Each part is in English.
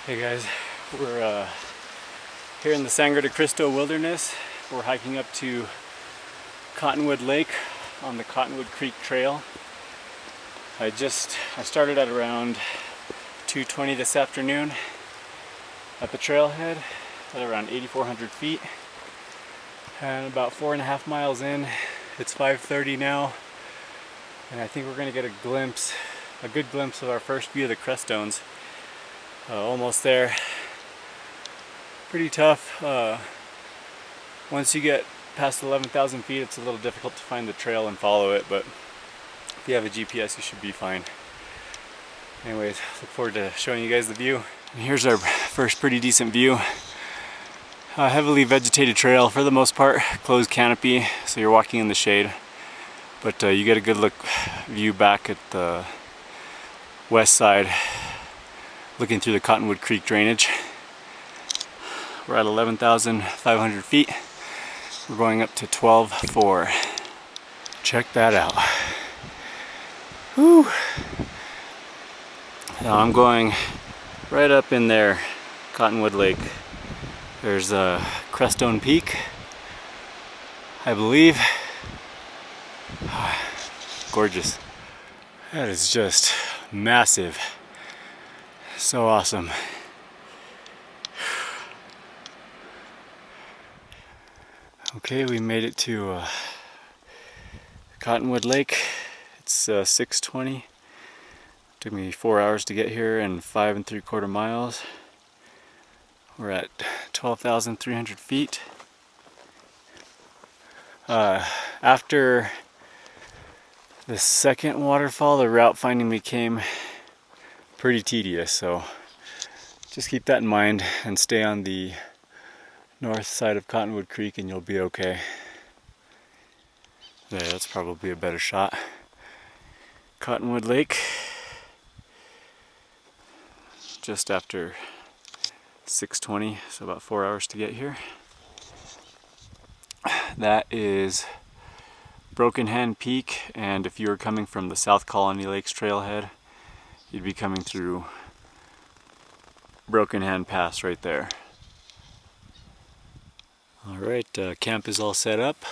Hey guys, we're here in the Sangre de Cristo Wilderness. We're hiking up to Cottonwood Lake on the Cottonwood Creek Trail. I started at around 2:20 this afternoon at the trailhead at around 8,400 feet. And about 4.5 miles in, it's 5:30 now. And I think we're gonna get a good glimpse of our first view of the Crestones. Almost there. Pretty tough. Once you get past 11,000 feet, it's a little difficult to find the trail and follow it, but if you have a GPS, you should be fine. Anyways, look forward to showing you guys the view. And here's our first pretty decent view. Heavily vegetated trail for the most part, closed canopy, so you're walking in the shade. But you get a good view back at the west side, looking through the Cottonwood Creek drainage. We're at 11,500 feet. We're going up to 12,400. Check that out. Whew. Now I'm going right up in there, Cottonwood Lake. There's Crestone Peak, I believe. Gorgeous. That is just massive. So awesome. Okay, we made it to Cottonwood Lake. It's 6:20. Took me 4 hours to get here and 5 3/4 miles. We're at 12,300 feet. After the second waterfall, the route finding became pretty tedious, so just keep that in mind and stay on the north side of Cottonwood Creek and you'll be okay. There, that's probably a better shot. Cottonwood Lake, just after 6:20, so about 4 hours to get here. That is Broken Hand Peak, and if you were coming from the South Colony Lakes trailhead, you'd be coming through Broken Hand Pass right there. Alright, camp is all set up,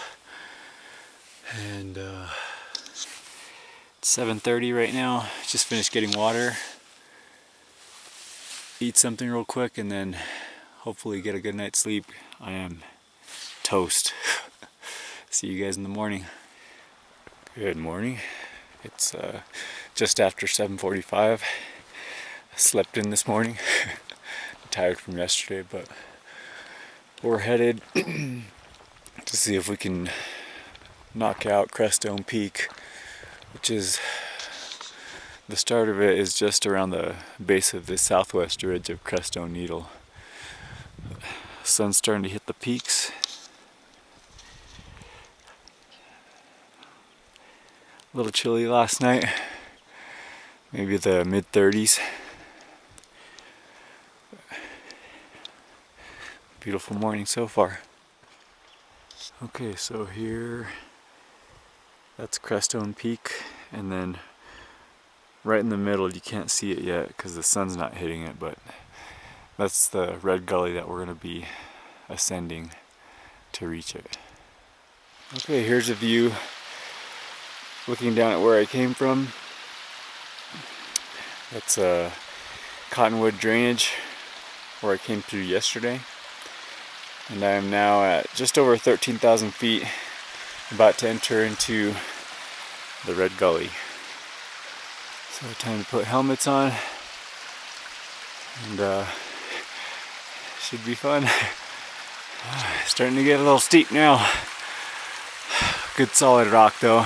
and it's 7:30 right now. Just finished getting water, eat something real quick, and then hopefully get a good night's sleep. I am toast. See you guys in the morning. Good morning. It's just after 7:45. I slept in this morning. I'm tired from yesterday, but we're headed to see if we can knock out Crestone Peak, which is the start of it is just around the base of the southwest ridge of Crestone Needle. The sun's starting to hit the peaks. A little chilly last night, maybe the mid-30s. Beautiful morning so far. Okay, so here, that's Crestone Peak, and then right in the middle, you can't see it yet because the sun's not hitting it, but that's the red gully that we're going to be ascending to reach it. Okay, here's a view looking down at where I came from. That's Cottonwood drainage where I came through yesterday. And I am now at just over 13,000 feet, about to enter into the red gully. So time to put helmets on, and should be fun. Starting to get a little steep now. Good solid rock though.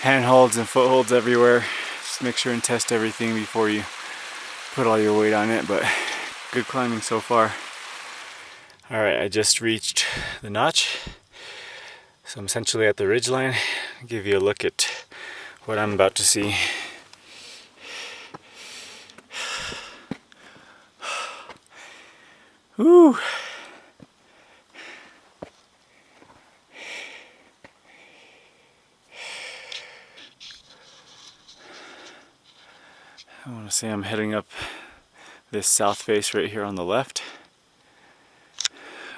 Handholds and footholds everywhere. Just make sure and test everything before you put all your weight on it, but good climbing so far. Alright, I just reached the notch, so I'm essentially at the ridgeline. I'll give you a look at what I'm about to see. Woo! I want to say I'm heading up this south face right here on the left.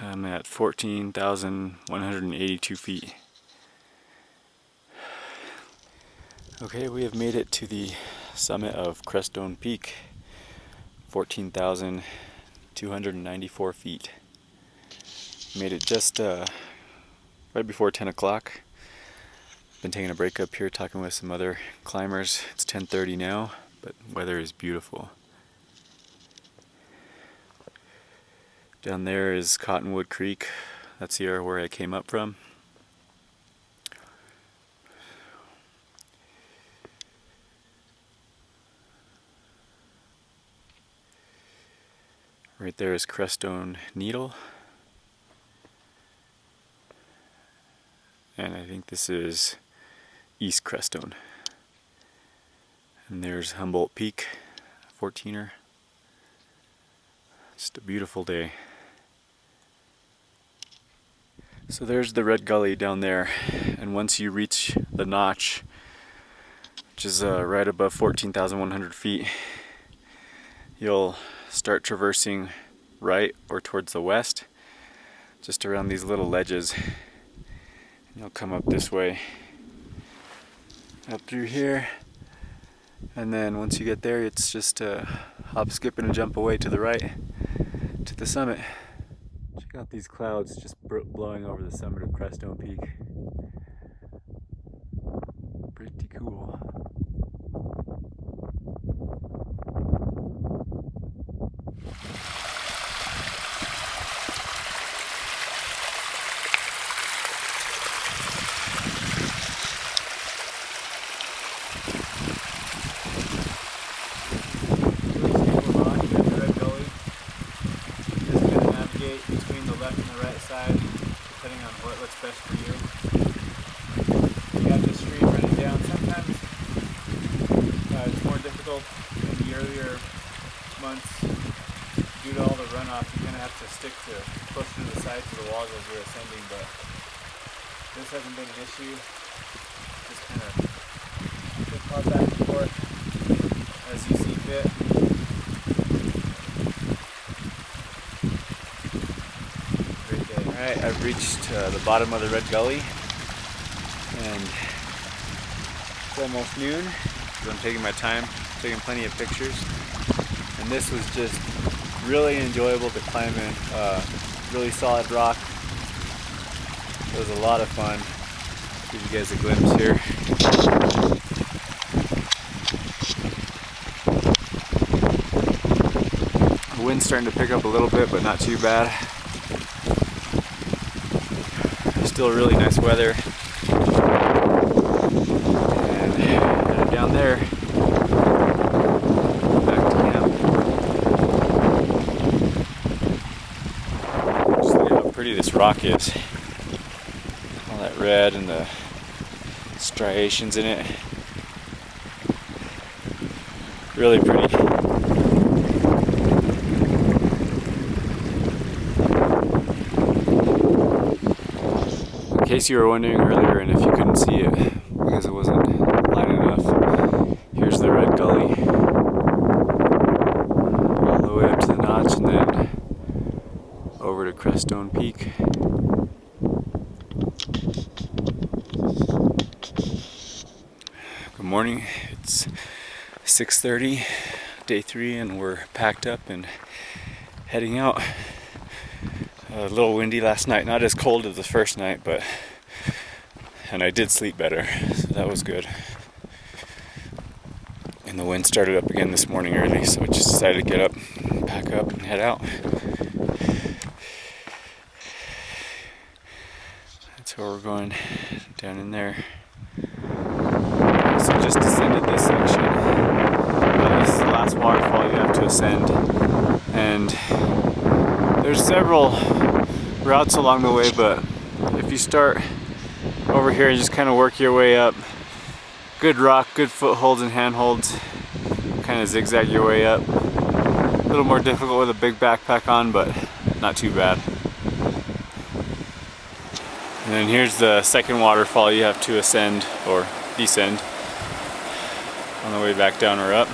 I'm at 14,182 feet. Okay, we have made it to the summit of Crestone Peak, 14,294 feet. Made it just right before 10 o'clock. Been taking a break up here, talking with some other climbers. It's 10:30 now, but weather is beautiful. Down there is Cottonwood Creek. That's the area where I came up from. Right there is Crestone Needle. And I think this is East Crestone. And there's Humboldt Peak, 14er. Just a beautiful day. So there's the red gully down there, and once you reach the notch, which is right above 14,100 feet, you'll start traversing right or towards the west, just around these little ledges. And you'll come up this way, up through here, and then once you get there, it's just a hop, skip, and a jump away to the right to the summit. Check out these clouds just blowing over the summit of Crestone Peak. Pretty cool. Between the left and the right side, depending on what looks best for you. You got this stream running down. Sometimes it's more difficult in the earlier months due to all the runoff. You kind of have to stick to closer to the sides of the walls as you're ascending, but this hasn't been an issue. Just kind of flip back and forth as you see fit. Alright, I've reached the bottom of the red gully, and it's almost noon, so I'm taking my time, taking plenty of pictures, and this was just really enjoyable to climb in. Really solid rock. It was a lot of fun. Give you guys a glimpse here. The wind's starting to pick up a little bit, but not too bad. Still really nice weather, and headed down there back to camp. Just look at how pretty this rock is. All that red and the striations in it. Really pretty. In case you were wondering earlier, and if you couldn't see it because it wasn't light enough, here's the red gully all the way up to the notch, and then over to Crestone Peak. Good morning. It's 6:30, day 3, and we're packed up and heading out. A little windy last night, not as cold as the first night, and I did sleep better, so that was good. And the wind started up again this morning early, so I just decided to get up, pack up, and head out. That's where we're going, down in there. So just descended this section. This is the last waterfall you have to ascend, and there's several routes along the way, but if you start over here and just kind of work your way up, good rock, good footholds and handholds, kind of zigzag your way up. A little more difficult with a big backpack on, but not too bad. And then here's the second waterfall you have to ascend or descend on the way back down or up.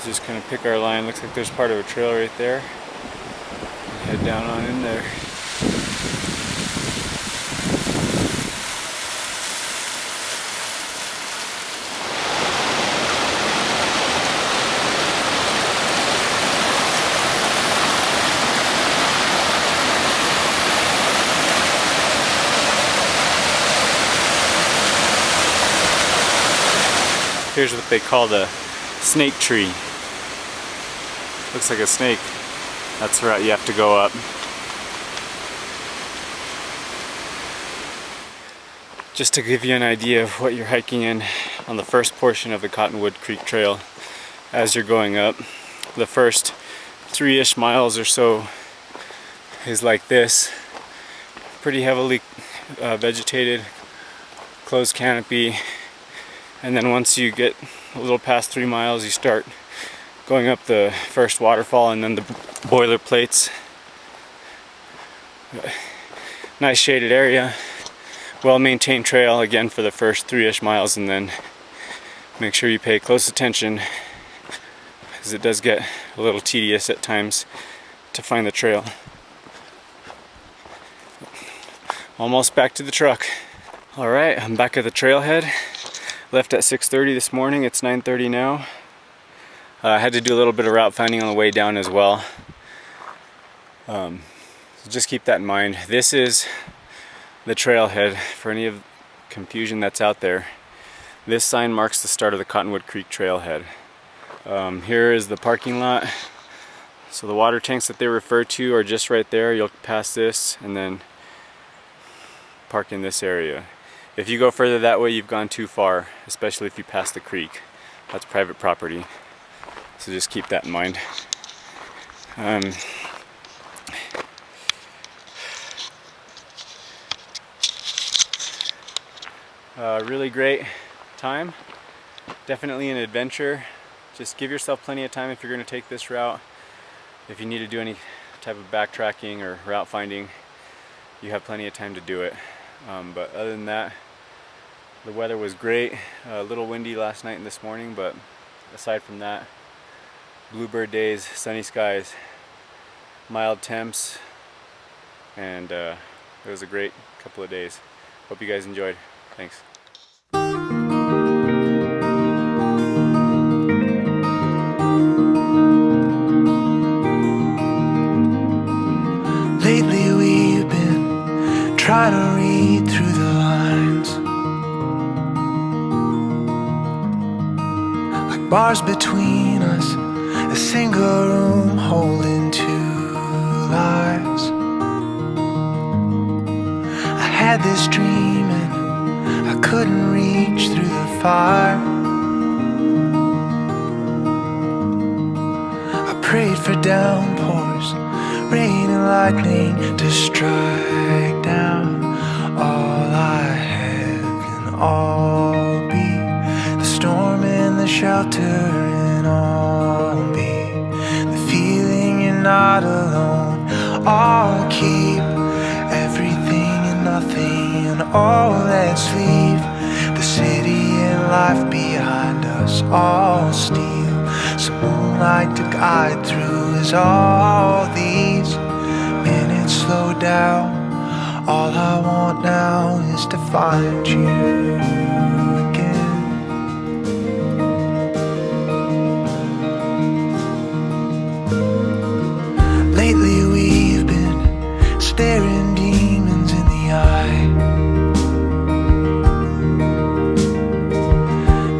Just kind of pick our line. Looks like there's part of a trail right there. Head down on in there. Here's what they call the snake tree. Looks like a snake. That's the route you have to go up. Just to give you an idea of what you're hiking in on the first portion of the Cottonwood Creek Trail as you're going up. The first 3-ish miles or so is like this. Pretty heavily vegetated, closed canopy. And then once you get a little past 3 miles, you start going up the first waterfall and then the boilerplates. Nice shaded area, well-maintained trail again for the first 3-ish miles, and then make sure you pay close attention because it does get a little tedious at times to find the trail. Almost back to the truck. Alright, I'm back at the trailhead. Left at 6:30 this morning, it's 9:30 now. I had to do a little bit of route finding on the way down as well. So just keep that in mind. This is the trailhead for any of confusion that's out there. This sign marks the start of the Cottonwood Creek trailhead. Here is the parking lot. So the water tanks that they refer to are just right there. You'll pass this and then park in this area. If you go further that way, you've gone too far, especially if you pass the creek. That's private property. So just keep that in mind. Really great time. Definitely an adventure. Just give yourself plenty of time if you're going to take this route. If you need to do any type of backtracking or route finding, you have plenty of time to do it. But other than that, the weather was great. A little windy last night and this morning, but aside from that, bluebird days, sunny skies, mild temps, and it was a great couple of days. Hope you guys enjoyed. Thanks. Lately we've been trying to read through the lines, like bars between us, a single room holding 2 lives. I had this dream and I couldn't reach through the fire. I prayed for downpours, rain and lightning to strike down. All I have can all be the storm and the shelter, and all be the feeling you're not alone. I'll keep everything and nothing, and all let's leave the city and life behind us. All steal some moonlight to guide through as all these minutes slow down. All I want now is to find you again. Lately we've been staring demons in the eye,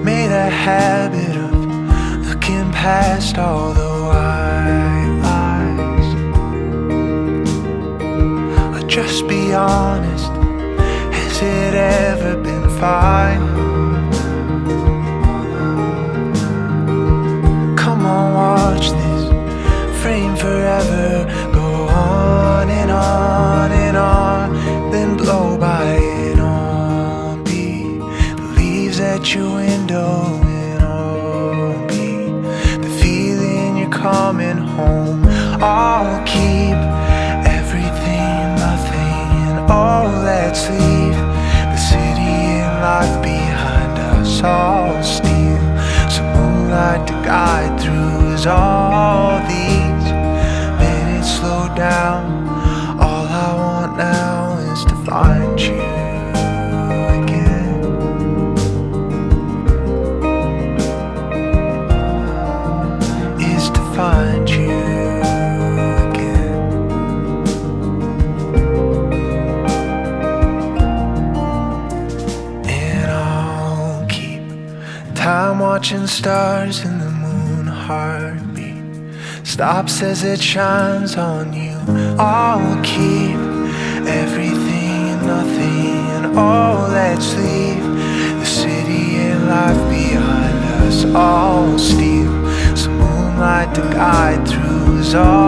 made a habit of looking past all the white lies. Just be honest, has it ever been fine? Come on, watch this frame forever go on and on and on, then blow by and all be the leaves at your window, and all be the feeling you're coming home. I'll keep all let's leave the city and life behind us. All steal some moonlight to guide through 'cause all these minutes slow down. All I want now is to find you again. Is to find you again. And I'll keep time watching stars in the moon heartbeat stops as it shines on you. I'll keep everything and nothing, and all let's leave the city and life behind us. I'll steal some moonlight to guide through us all.